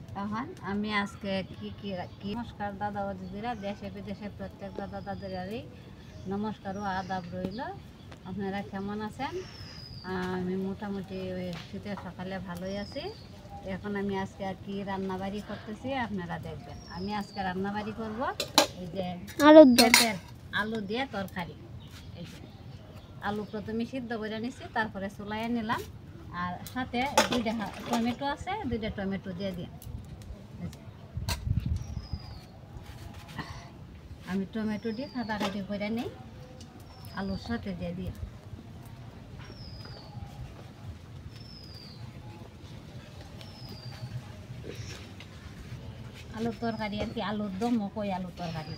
এখন আমি আজকে কি নমস্কার দাদা ও দিদিরা, দেশে বিদেশে প্রত্যেক দাদা দাদিরারই নমস্কার ও আদাব রইল। আপনারা কেমন আছেন? আমি মোটামুটি ওই শীতের সকালে ভালোই আছি। এখন আমি আজকে আর কি রান্নাবাড়ি করতেছি আপনারা দেখবেন। আমি আজকে রান্নাবাড়ি করব এই যে আলু দিয়ে তরকারি। এই যে আলু প্রথমে সিদ্ধ করে নিছি, তারপরে চুলাইয়ে নিলাম, আর সাথে 2টা টমেটো আছে, 2টা টমেটো দিয়ে দিই। আমি টমেটো দিয়ে কাটাকাটি করে নিই, আলুর সাথে দিয়ে দিই। আলুর তরকারি আর কি, আলুর দম কই আলুর তরকারি।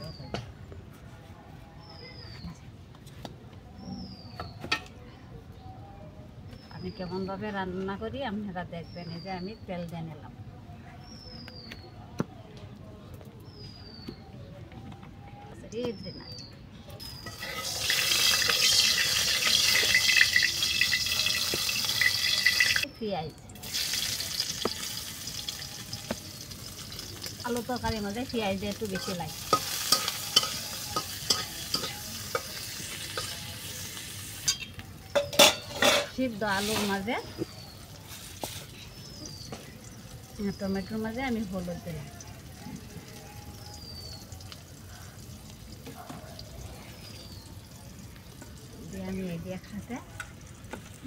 আমি কেমনভাবে রান্না করি আপনারা দেখবেন। এই যে আমি তেল দিয়ে নিলাম। পেঁয়াজ, আলু তরকারির মধ্যে পেঁয়াজ দিয়ে একটু বেশি লাগে। সিদ্ধ আলুর মাঝে টমেটোর মাঝে আমি হলুদ দিলাম, দিয়ে আমি এই দিয়ে একসাথে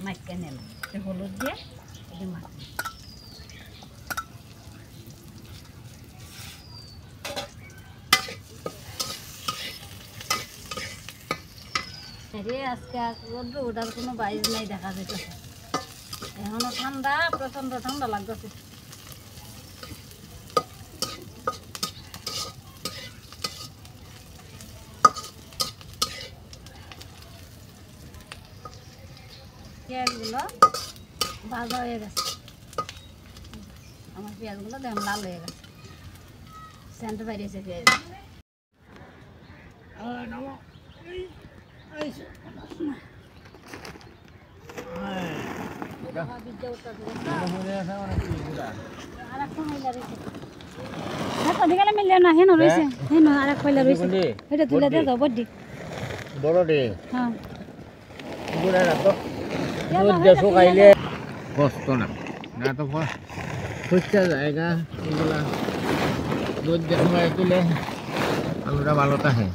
মাখতে নিলাম। হলুদ দিয়ে এই মাখলাম। আজকে রোদ্র ওটার কোনো বাইজ নাই দেখা যেতেছে। এখনো ঠান্ডা, প্রচন্ড ঠান্ডা লাগতেছে। পেঁয়াজগুলো ভাজা হয়ে গেছে, আমার পেঁয়াজগুলো দেখুন লাল হয়ে গেছে, সেন্ট বাইরেছে পেঁয়াজ। মিললে না হেন রয়েছে, হেন আর এক পয়লা রয়েছে, এটা তুলে দিয়ে দাও বড্ডি বড় ডে। হ্যাঁ শুকাইলে কষ্ট না, না তো ফুচকা জায়গা এগুলা দুধ দিয়ে সময় তুলে আলুটা ভালো থাকে।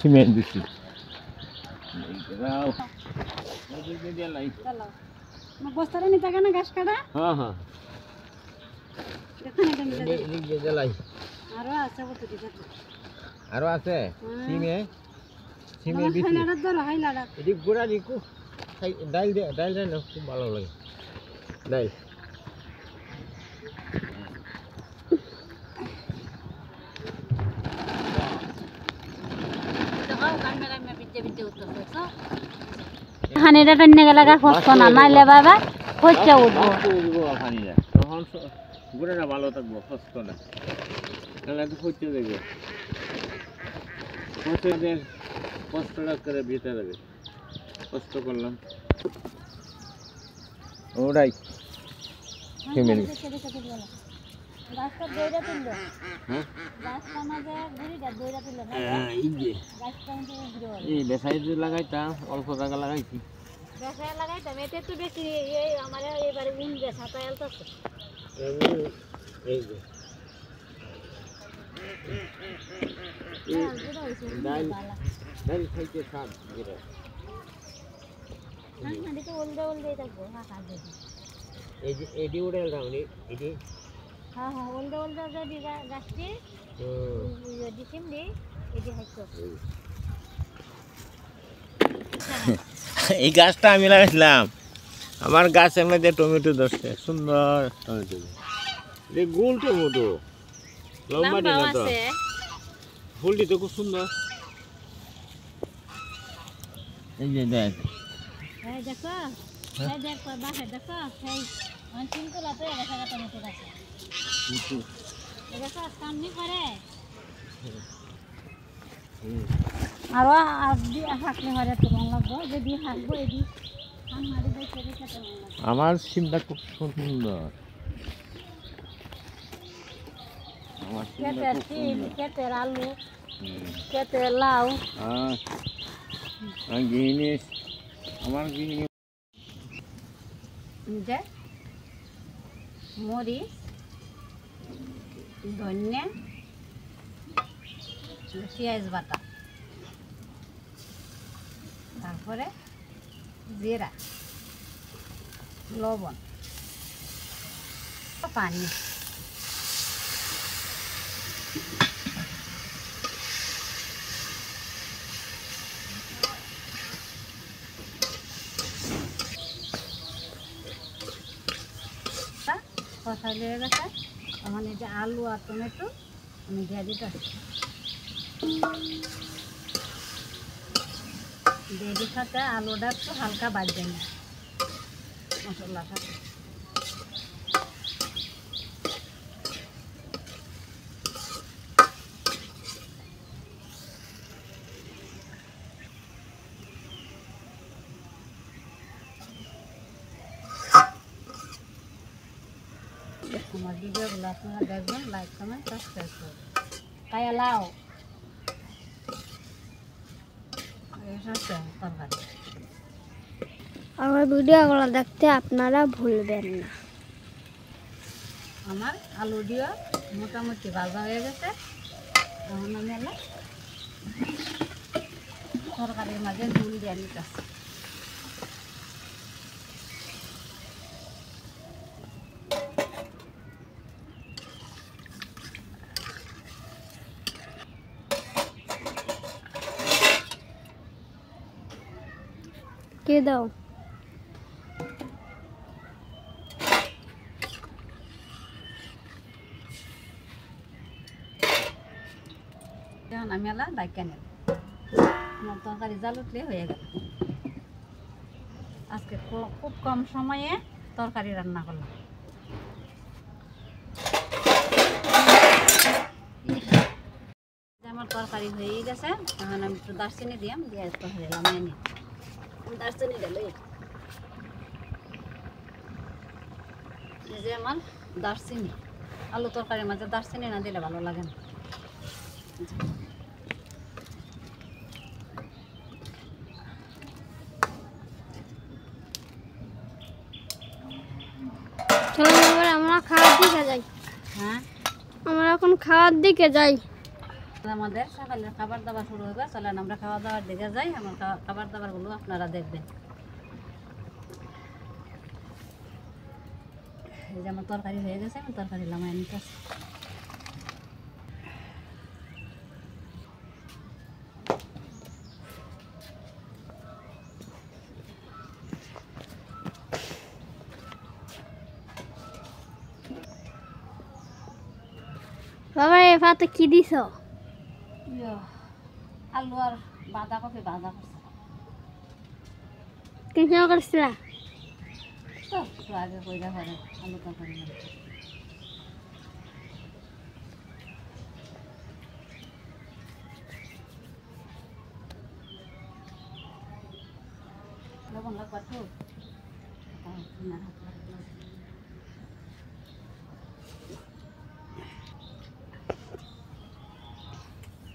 সিমেন্ট বেশি বস্তাটা নিতে না গাছ কাটা। হ্যাঁ হ্যাঁ আরো আছে সিমে সিমে বেশি গোড়া দিকু ডাইল দে, ডাইল দেয় না, খুব ভালো লাগে ডাইল। খানিটা টান্নে গেলে কষ্ট না, নাইলে বাবা খরচা উঠবো। তখন গুড়াটা ভালো থাকবো, কষ্ট না, তাহলে তো খরচা দেবে। কষ্টটা করে দিতে হবে, কষ্ট করলাম ওটাই ফ্যামিলি। লাগাইতাম অল্প টাকা লাগাইছি, লাগাইতাম এটা একটু বেশি। আমার এবারে উন বেচা তাই আলতাছে। এটি উড়ে এটি হ্যাঁ হ্যাঁ ওলদে ওলদে যদি গাছটি ডিসিম দি এটি হাইতো। এই গাছটা আমি লাগাইছিলাম, আমার গাছের মধ্যে টমেটো ধরছে, সুন্দর টমেটো, গোল টমেটো, লম্বা টমেটো, ফুলটি তো খুব সুন্দর। এই যে দেখ, এই দেখো, এই দেখো বাসা দেখো, এই অঞ্চল তো লাতে দেখা গেছে টমেটো গাছে। দেখো সামনে করে আরো আর দিয়ে হাঁকলে হরে তো রং লাগবো যদি হাঁকবো এদি আমার দেখে দেখে তো রং লাগবে। আমার সিমটা খুব সুন্দর। আমার সিমটা কেটের খুব সিম, সুন্দর। কেটের আলু, কেটের লাউ, গৃহিণী আমার গৃহিণী যে মরিচ, ধনিয়া, পেঁয়াজ বাটা, তারপরে জিরা, লবণ, পানি। কষা লেগে গেছে, তখন এই যে আলু আর টমেটো আমি দিয়ে দিতেছি। দিয়ে সাথে আলুটা একটু হালকা বাজবে না মশলার সাথে। আমার ভিডিওগুলো আপনারা দেখবেন, লাইক কমেন্ট সাবস্ক্রাইব করবেন। কায়া লাও তরকারি। আমার ভিডিওগুলো দেখতে আপনারা ভুলবেন না। আমার আলু দিয়ে মোটামুটি ভাজা হয়ে গেছে, এখন আমি এলাম তরকারির মাঝে নুন দিয়ে নিতেছি। কে দাও এখন আমি এলাম ডাইকা নিলাম, আমার তরকারি জাল উঠলে হয়ে গেল। আজকে খুব কম সময়ে তরকারি রান্না করলাম। আমার তরকারি হয়ে গেছে, এখন আমি একটু দারচিনি দিলাম, দিয়ে তরকারি নামিয়ে নিই। দারচিনি দিল এই যে আমার দারচিনি, আলু তরকারির মাঝে দারচিনি না দিলে ভালো লাগে না। চলুন এবার আমরা খাওয়ার দিকে যাই। হ্যাঁ, আমরা এখন খাওয়ার দিকে যাই। আমাদের সকালের খাবার দাবার শুরু হবে, চলেন আমরা খাওয়া দাওয়ার দিকে যাই। আমার খাবার দাবারগুলো আপনারা দেখবেন। এই যে আমার তরকারি হয়ে গেছে, আমি তরকারি নামাই নিতেছি। বাবা এই ভাতে কি দিছ? আলু আর বাঁধাকপি ভাজা করছে। কিছু করছিলা? তো একটু আগে কইরা পরে আলু তরকারি বানাই। লবণ লাগবে তো? না,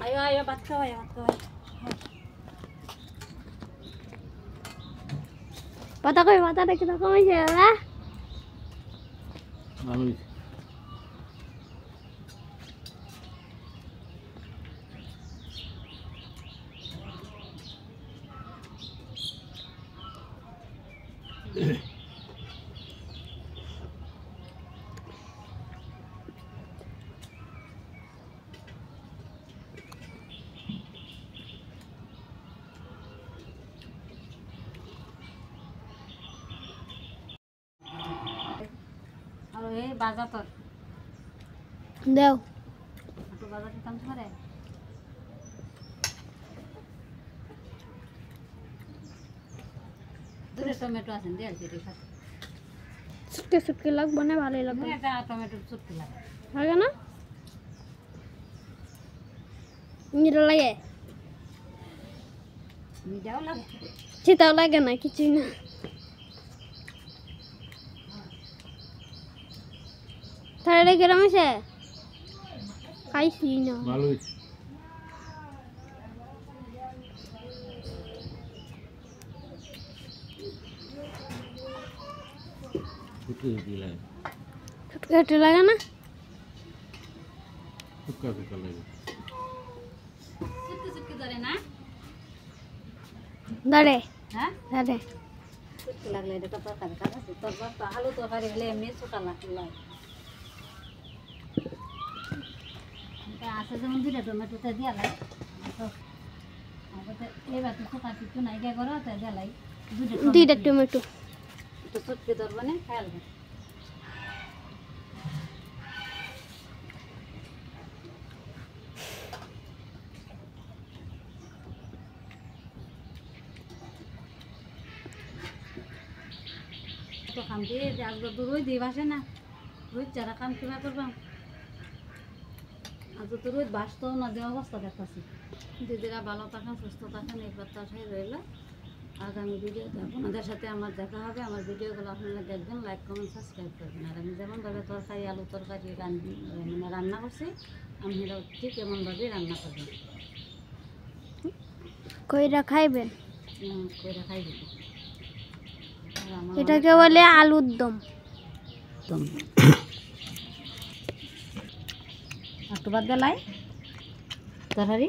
আয়ো আয়ো ভাত খাওয়াই, ভাত খাওয়াই। পাতা কই পাতাটা কি রকম হয়েছে বাবা? আমি আর এই বাজা তোর দাও একটু বাজা দিতাম ধরে। দূরে টমেটো আছেন দিয়ে দিতে সাথে শুটকে শুটকে লাগবে না, ভালোই লাগবে। এটা টমেটো চুটকি লাগে। লাগে না? নিরা লাগে। মিঠাও লাগে চিতাও লাগে না কিছুই না তাহলে কিরম আছে খাইছি না ভালো হয়েছে ফুটে লাগে ছুটকে লাগে না ফুটকা ফুটকা লাগে চুটকি চুটকি ধরে না ধরে হ্যাঁ ধরে চুটকি লাগলে এটা তো তরকারি কাজ আছে তো আলু তরকারি হলে এমনি ছোটা লাগে এটা আছে যেমন দুইটা টমেটোতে দিয়া লাই এবার তো ছোটা কিছু নাই গে করো তাই দিয়া লাই দুইটা টমেটো তো চুটকি ধরবো না খেয়াল কর তো খাম দিয়ে আজকে তো রোদ দিয়ে বাসে না রোদ যারা কাম কিবা করবাম আজ তো রোদ বাসতেও না যে অবস্থা দেখতেছি দিদিরা ভালো থাকেন সুস্থ থাকেন এই প্রত্যাশাই রইল আগামী ভিডিওতে আপনাদের সাথে আমার দেখা হবে আমার ভিডিওগুলো আপনারা দেখবেন লাইক কমেন্ট সাবস্ক্রাইব করবেন আর আমি যেমনভাবে তরকারি আলু তরকারি মানে রান্না করছি আমি এটাও ঠিক এমনভাবেই রান্না করবেন কইরা খাইবেন করে খাই দিবি এটাকে বলে আলুর দম একটু বাদ দেলাই তরকারি